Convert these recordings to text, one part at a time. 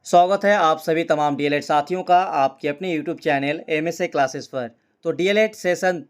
स्वागत है आप सभी तमाम डीएलएड साथियों का आपके अपने यूट्यूब चैनल एमएसए क्लासेस पर। तो डीएलएड सेशन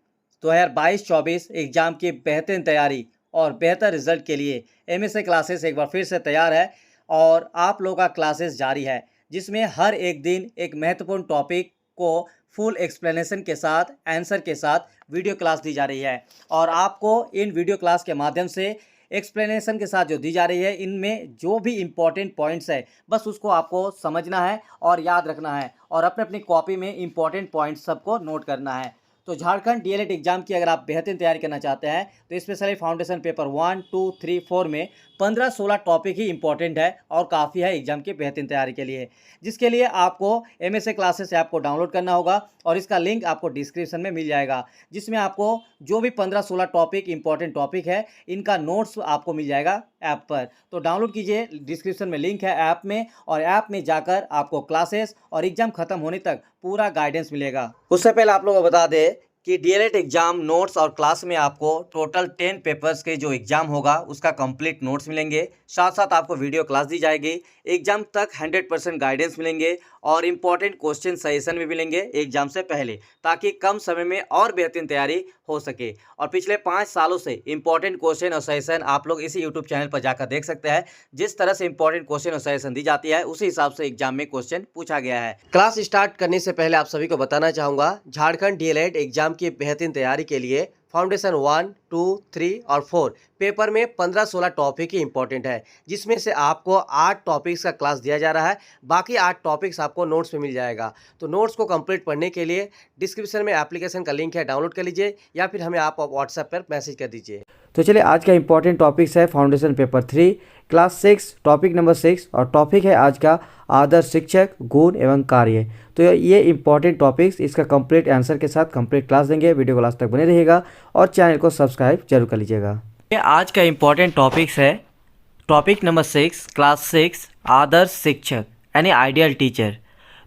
2022-24 एग्ज़ाम की बेहतरीन तैयारी और बेहतर रिजल्ट के लिए एमएसए क्लासेस एक बार फिर से तैयार है और आप लोगों का क्लासेस जारी है, जिसमें हर एक दिन एक महत्वपूर्ण टॉपिक को फुल एक्सप्लेनेशन के साथ आंसर के साथ वीडियो क्लास दी जा रही है। और आपको इन वीडियो क्लास के माध्यम से एक्सप्लेनेशन के साथ जो दी जा रही है, इनमें जो भी इम्पोर्टेंट पॉइंट्स है बस उसको आपको समझना है और याद रखना है और अपने अपनी कॉपी में इम्पोर्टेंट पॉइंट्स सबको नोट करना है। तो झारखंड डीएलएड एग्जाम की अगर आप बेहतरीन तैयारी करना चाहते हैं तो स्पेशली फाउंडेशन पेपर 1, 2, 3, 4 में 15-16 टॉपिक ही इंपॉर्टेंट है और काफ़ी है एग्जाम की बेहतरीन तैयारी के लिए, जिसके लिए आपको एमएसए क्लासेस ऐप को डाउनलोड करना होगा और इसका लिंक आपको डिस्क्रिप्शन में मिल जाएगा, जिसमें आपको जो भी 15-16 टॉपिक इंपॉर्टेंट टॉपिक है इनका नोट्स आपको मिल जाएगा ऐप पर। तो डाउनलोड कीजिए, डिस्क्रिप्शन में लिंक है ऐप में, और ऐप में जाकर आपको क्लासेस और एग्जाम खत्म होने तक पूरा गाइडेंस मिलेगा। उससे पहले आप लोगों को बता दें कि डीएलएड एग्जाम नोट्स और क्लास में आपको टोटल 10 पेपर्स के जो एग्जाम होगा उसका कंप्लीट नोट्स मिलेंगे, साथ साथ आपको वीडियो क्लास दी जाएगी, एग्जाम तक 100% गाइडेंस मिलेंगे और इम्पॉर्टेंट क्वेश्चन सजेशन भी मिलेंगे एग्जाम से पहले, ताकि कम समय में और बेहतरीन तैयारी हो सके। और पिछले 5 सालों से इंपॉर्टेंट क्वेश्चन और सजेशन आप लोग इसी यूट्यूब चैनल पर जाकर देख सकते हैं। जिस तरह से इंपॉर्टेंट क्वेश्चन और सजेशन दी जाती है उसी हिसाब से एग्जाम में क्वेश्चन पूछा गया है। क्लास स्टार्ट करने से पहले आप सभी को बताना चाहूँगा, झारखंड डीएलएड एग्जाम की बेहतरीन तैयारी के लिए फाउंडेशन 1, 2, 3 और 4 पेपर में 15-16 टॉपिक ही इंपॉर्टेंट है, जिसमें से आपको 8 टॉपिक्स का क्लास दिया जा रहा है, बाकी 8 टॉपिक्स आपको नोट्स में मिल जाएगा। तो नोट्स को कंप्लीट पढ़ने के लिए डिस्क्रिप्शन में एप्लीकेशन का लिंक है, डाउनलोड कर लीजिए या फिर हमें आप व्हाट्सएप पर मैसेज कर दीजिए। तो चलिए, आज का इंपॉर्टेंट टॉपिक्स है foundation paper 3 class 6 topic number 6, और टॉपिक है आज का आदर्श शिक्षक, गुण एवं कार्य। तो ये इंपॉर्टेंट टॉपिक्स, इसका कंप्लीट आंसर के साथ कंप्लीट क्लास देंगे। वीडियो को लास्ट तक बने रहिएगा और चैनल को सब्सक्राइब जरूर कर लीजिएगा। आज का इंपॉर्टेंट टॉपिक्स है टॉपिक नंबर 6 क्लास 6 आदर्श शिक्षक यानी आइडियल टीचर।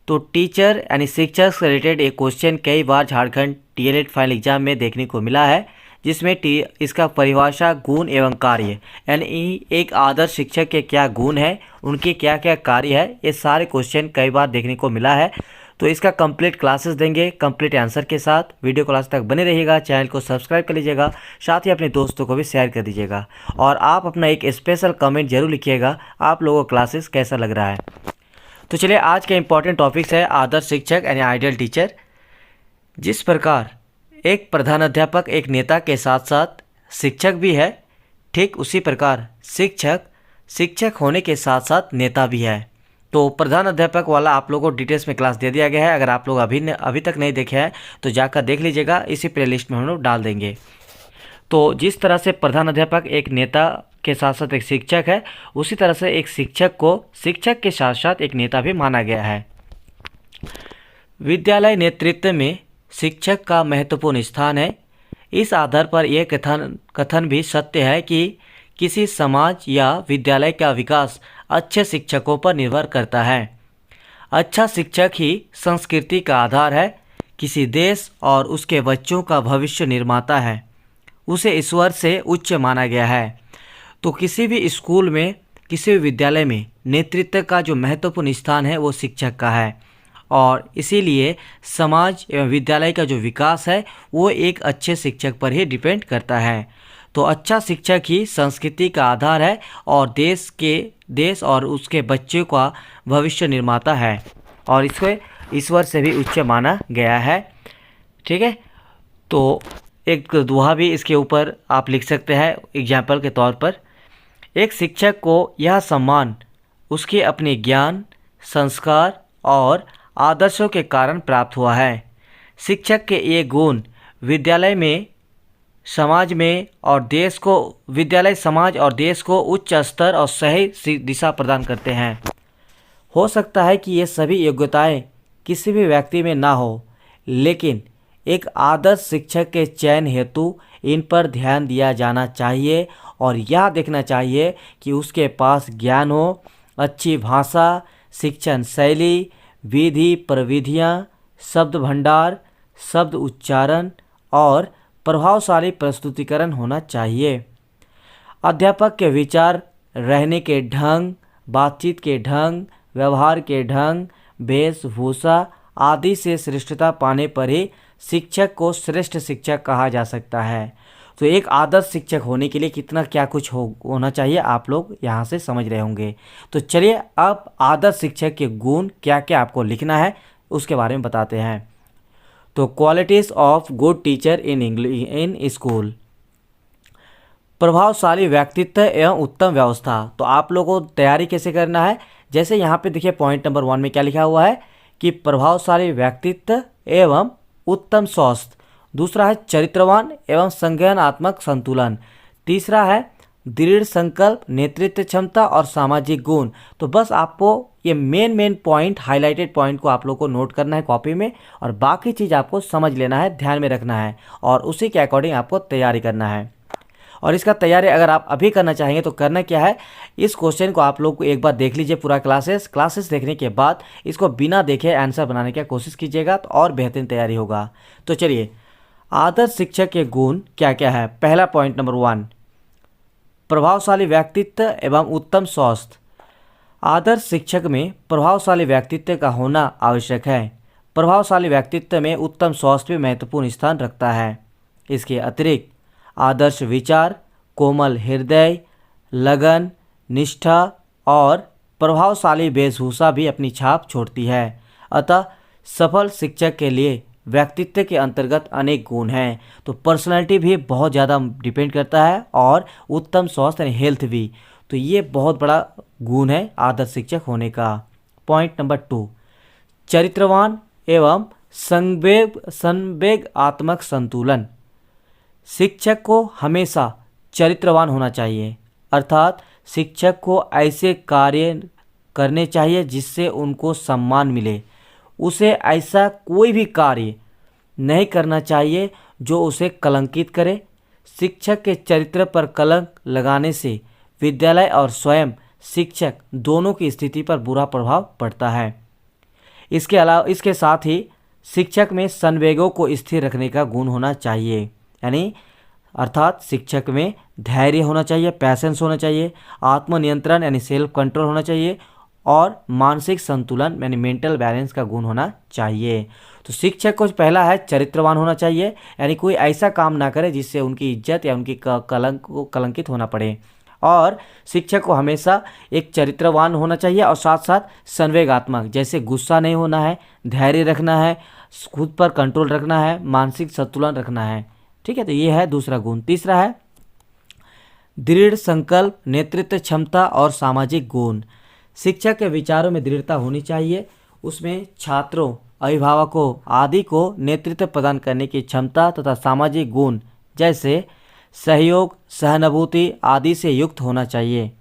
तो टीचर यानी शिक्षक से रिलेटेड एक क्वेश्चन कई बार झारखंड डीएलएड फाइनल एग्जाम में देखने को मिला है, जिसमें इसका परिभाषा गुण एवं कार्य, यानी एक आदर्श शिक्षक के क्या गुण है, उनके क्या क्या कार्य है, ये सारे क्वेश्चन कई बार देखने को मिला है। तो इसका कंप्लीट क्लासेस देंगे कंप्लीट आंसर के साथ। वीडियो क्लास तक बने रहिएगा, चैनल को सब्सक्राइब कर लीजिएगा, साथ ही अपने दोस्तों को भी शेयर कर दीजिएगा और आप अपना एक स्पेशल कमेंट जरूर लिखिएगा आप लोगों को क्लासेस कैसा लग रहा है। तो चलिए, आज के इंपॉर्टेंट टॉपिक्स है आदर्श शिक्षक यानी आइडियल टीचर। जिस प्रकार एक प्रधानाध्यापक एक नेता के साथ साथ शिक्षक भी है, ठीक उसी प्रकार शिक्षक होने के साथ साथ नेता भी है। तो प्रधान अध्यापक वाला आप लोगों को डिटेल्स में क्लास दे दिया गया है, अगर आप लोग अभी तक नहीं देखे हैं तो जाकर देख लीजिएगा, इसी प्लेलिस्ट में हम लोग डाल देंगे। तो जिस तरह से प्रधान अध्यापक एक नेता के साथ साथ एक शिक्षक है, उसी तरह से एक शिक्षक को शिक्षक के साथ साथ एक नेता भी माना गया है। विद्यालय नेतृत्व में शिक्षक का महत्वपूर्ण स्थान है। इस आधार पर यह कथन भी सत्य है कि किसी समाज या विद्यालय का विकास अच्छे शिक्षकों पर निर्भर करता है। अच्छा शिक्षक ही संस्कृति का आधार है, किसी देश और उसके बच्चों का भविष्य निर्माता है, उसे ईश्वर से उच्च माना गया है। तो किसी भी स्कूल में, किसी भी विद्यालय में नेतृत्व का जो महत्वपूर्ण स्थान है वो शिक्षक का है, और इसीलिए समाज एवं विद्यालय का जो विकास है वो एक अच्छे शिक्षक पर ही डिपेंड करता है। तो अच्छा शिक्षक ही संस्कृति का आधार है और देश और उसके बच्चों का भविष्य निर्माता है, और इसको ईश्वर से भी उच्च माना गया है। ठीक है, तो एक दोहा भी इसके ऊपर आप लिख सकते हैं एग्जाम्पल के तौर पर। एक शिक्षक को यह सम्मान उसके अपने ज्ञान, संस्कार और आदर्शों के कारण प्राप्त हुआ है। शिक्षक के ये गुण विद्यालय समाज और देश को उच्च स्तर और सही दिशा प्रदान करते हैं। हो सकता है कि ये सभी योग्यताएं किसी भी व्यक्ति में ना हो, लेकिन एक आदर्श शिक्षक के चयन हेतु इन पर ध्यान दिया जाना चाहिए और यह देखना चाहिए कि उसके पास ज्ञान हो, अच्छी भाषा, शिक्षण शैली, विधि प्रविधियाँ, शब्द भंडार, शब्द उच्चारण और प्रभावशाली प्रस्तुतिकरण होना चाहिए। अध्यापक के विचार, रहने के ढंग, बातचीत के ढंग, व्यवहार के ढंग, वेशभूषा आदि से श्रेष्ठता पाने पर ही शिक्षक को श्रेष्ठ शिक्षक कहा जा सकता है। तो एक आदर्श शिक्षक होने के लिए कितना क्या कुछ होना चाहिए आप लोग यहाँ से समझ रहे होंगे। तो चलिए अब आदर्श शिक्षक के गुण क्या क्या आपको लिखना है उसके बारे में बताते हैं। तो qualities of good teacher in English in school. प्रभावशाली व्यक्तित्व एवं उत्तम व्यवस्था। तो आप लोगों को तैयारी कैसे करना है, जैसे यहाँ पे देखिए पॉइंट नंबर 1 में क्या लिखा हुआ है कि प्रभावशाली व्यक्तित्व एवं उत्तम स्वास्थ्य। दूसरा है चरित्रवान एवं संज्ञानात्मक संतुलन। तीसरा है दृढ़ संकल्प, नेतृत्व क्षमता और सामाजिक गुण। तो बस आपको ये मेन पॉइंट, हाईलाइटेड पॉइंट को आप लोग को नोट करना है कॉपी में, और बाकी चीज़ आपको समझ लेना है, ध्यान में रखना है, और उसी के अकॉर्डिंग आपको तैयारी करना है। और इसका तैयारी अगर आप अभी करना चाहेंगे तो करना क्या है, इस क्वेश्चन को आप लोग को एक बार देख लीजिए पूरा क्लासेस देखने के बाद इसको बिना देखे आंसर बनाने की कोशिश कीजिएगा, तो और बेहतरीन तैयारी होगा। तो चलिए आदर्श शिक्षक के गुण क्या क्या है। पहला पॉइंट नंबर 1, प्रभावशाली व्यक्तित्व एवं उत्तम स्वास्थ्य। आदर्श शिक्षक में प्रभावशाली व्यक्तित्व का होना आवश्यक है। प्रभावशाली व्यक्तित्व में उत्तम स्वास्थ्य भी महत्वपूर्ण स्थान रखता है। इसके अतिरिक्त आदर्श विचार, कोमल हृदय, लगन, निष्ठा और प्रभावशाली वेशभूषा भी अपनी छाप छोड़ती है। अतः सफल शिक्षक के लिए व्यक्तित्व के अंतर्गत अनेक गुण हैं। तो पर्सनालिटी भी बहुत ज़्यादा डिपेंड करता है, और उत्तम स्वास्थ्य यानी हेल्थ भी। तो ये बहुत बड़ा गुण है आदर्श शिक्षक होने का। पॉइंट नंबर 2, चरित्रवान एवं संवेगात्मक संतुलन। शिक्षक को हमेशा चरित्रवान होना चाहिए, अर्थात शिक्षक को ऐसे कार्य करने चाहिए जिससे उनको सम्मान मिले। उसे ऐसा कोई भी कार्य नहीं करना चाहिए जो उसे कलंकित करे। शिक्षक के चरित्र पर कलंक लगाने से विद्यालय और स्वयं शिक्षक दोनों की स्थिति पर बुरा प्रभाव पड़ता है। इसके साथ ही शिक्षक में संवेगों को स्थिर रखने का गुण होना चाहिए, यानी अर्थात शिक्षक में धैर्य होना चाहिए, पैसेंस होना चाहिए, आत्मनियंत्रण यानी सेल्फ कंट्रोल होना चाहिए, और मानसिक संतुलन यानी मेंटल बैलेंस का गुण होना चाहिए। तो शिक्षक को पहला है चरित्रवान होना चाहिए, यानी कोई ऐसा काम ना करे जिससे उनकी इज्जत या उनकी कलंकित होना पड़े। और शिक्षक को हमेशा एक चरित्रवान होना चाहिए, और साथ साथ संवेगात्मक, जैसे गुस्सा नहीं होना है, धैर्य रखना है, खुद पर कंट्रोल रखना है, मानसिक संतुलन रखना है। ठीक है, तो ये है दूसरा गुण। तीसरा है दृढ़ संकल्प, नेतृत्व क्षमता और सामाजिक गुण। शिक्षक के विचारों में दृढ़ता होनी चाहिए, उसमें छात्रों, अभिभावकों आदि को नेतृत्व प्रदान करने की क्षमता तथा सामाजिक गुण जैसे सहयोग, सहानुभूति आदि से युक्त होना चाहिए।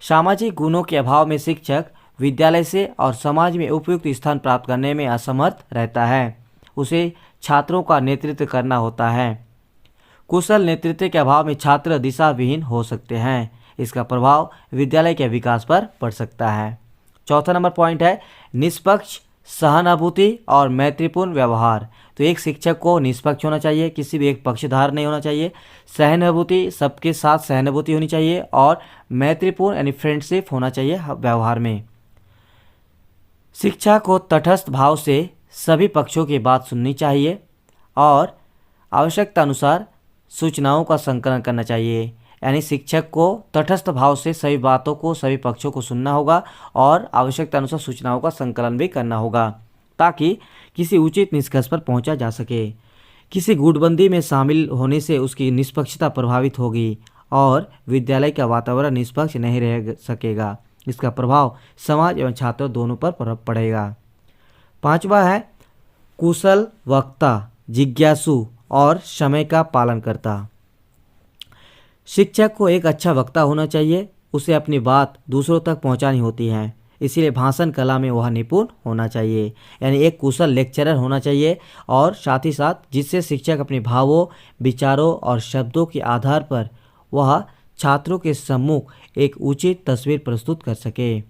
सामाजिक गुणों के अभाव में शिक्षक विद्यालय से और समाज में उपयुक्त स्थान प्राप्त करने में असमर्थ रहता है। उसे छात्रों का नेतृत्व करना होता है। कुशल नेतृत्व के अभाव में छात्र दिशा विहीन हो सकते हैं। इसका प्रभाव विद्यालय के विकास पर पड़ सकता है। चौथा नंबर पॉइंट है निष्पक्ष, सहानुभूति और मैत्रीपूर्ण व्यवहार। तो एक शिक्षक को निष्पक्ष होना चाहिए, किसी भी एक पक्षधार नहीं होना चाहिए। सहानुभूति, सबके साथ सहानुभूति होनी चाहिए, और मैत्रीपूर्ण यानी फ्रेंडशिप होना चाहिए व्यवहार में। शिक्षा को तटस्थ भाव से सभी पक्षों की बात सुननी चाहिए, और आवश्यकता अनुसार सूचनाओं का संकलन करना चाहिए। यानी शिक्षक को तटस्थ भाव से सभी बातों को, सभी पक्षों को सुनना होगा, और आवश्यकता अनुसार सूचनाओं का संकलन भी करना होगा, ताकि किसी उचित निष्कर्ष पर पहुंचा जा सके। किसी गुटबंदी में शामिल होने से उसकी निष्पक्षता प्रभावित होगी, और विद्यालय का वातावरण निष्पक्ष नहीं रह सकेगा। इसका प्रभाव समाज एवं छात्रों दोनों पर पड़ेगा। पांचवा है कुशल वक्ता, जिज्ञासु और समय का पालन करता। शिक्षक को एक अच्छा वक्ता होना चाहिए, उसे अपनी बात दूसरों तक पहुंचानी होती है, इसीलिए भाषण कला में वह निपुण होना चाहिए। यानी एक कुशल लेक्चरर होना चाहिए, और साथ ही साथ जिससे शिक्षक अपने भावों, विचारों और शब्दों के आधार पर वह छात्रों के सम्मुख एक उचित तस्वीर प्रस्तुत कर सके।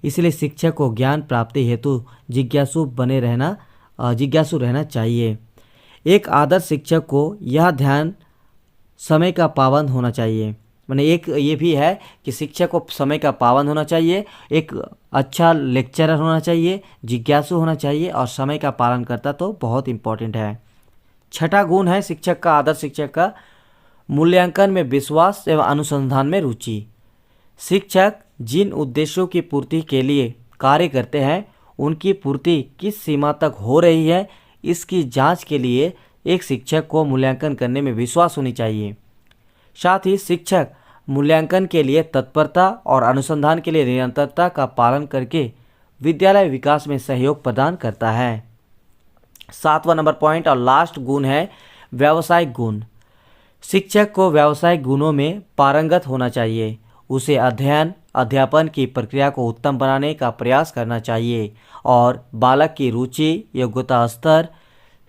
इसलिए शिक्षक को ज्ञान प्राप्ति हेतु जिज्ञासु रहना चाहिए। एक आदर्श शिक्षक को यह ध्यान समय का पाबंद होना चाहिए। मैंने एक ये भी है कि शिक्षक को समय का पाबंद होना चाहिए, एक अच्छा लेक्चरर होना चाहिए, जिज्ञासु होना चाहिए और समय का पालन करता तो बहुत इम्पोर्टेंट है। छठा गुण है शिक्षक का, आदर्श शिक्षक का, मूल्यांकन में विश्वास एवं अनुसंधान में रुचि। शिक्षक जिन उद्देश्यों की पूर्ति के लिए कार्य करते हैं उनकी पूर्ति किस सीमा तक हो रही है, इसकी जांच के लिए एक शिक्षक को मूल्यांकन करने में विश्वास होनी चाहिए। साथ ही शिक्षक मूल्यांकन के लिए तत्परता और अनुसंधान के लिए निरंतरता का पालन करके विद्यालय विकास में सहयोग प्रदान करता है। 7वां नंबर पॉइंट और लास्ट गुण है व्यावसायिक गुण। शिक्षक को व्यावसायिक गुणों में पारंगत होना चाहिए। उसे अध्ययन अध्यापन की प्रक्रिया को उत्तम बनाने का प्रयास करना चाहिए और बालक की रुचि, योग्यता स्तर,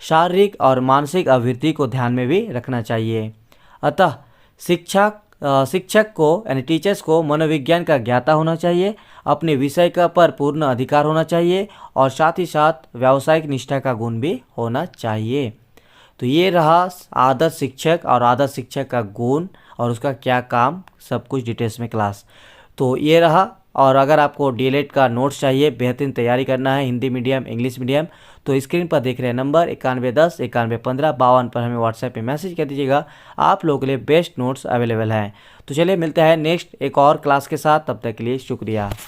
शारीरिक और मानसिक अभिवृद्धि को ध्यान में भी रखना चाहिए। अतः शिक्षक को यानी टीचर्स को मनोविज्ञान का ज्ञाता होना चाहिए, अपने विषय का पर पूर्ण अधिकार होना चाहिए और साथ ही साथ व्यावसायिक निष्ठा का गुण भी होना चाहिए। तो ये रहा आदर्श शिक्षक और आदर्श शिक्षक का गुण और उसका क्या काम, सब कुछ डिटेल्स में क्लास। तो ये रहा। और अगर आपको डीएलएड का नोट्स चाहिए, बेहतरीन तैयारी करना है हिंदी मीडियम इंग्लिश मीडियम, तो स्क्रीन पर देख रहे हैं नंबर 9110 9115 52 पर हमें व्हाट्सएप पे मैसेज कर दीजिएगा। आप लोगों के लिए बेस्ट नोट्स अवेलेबल हैं। तो चलिए मिलते हैं नेक्स्ट एक और क्लास के साथ, तब तक के लिए शुक्रिया।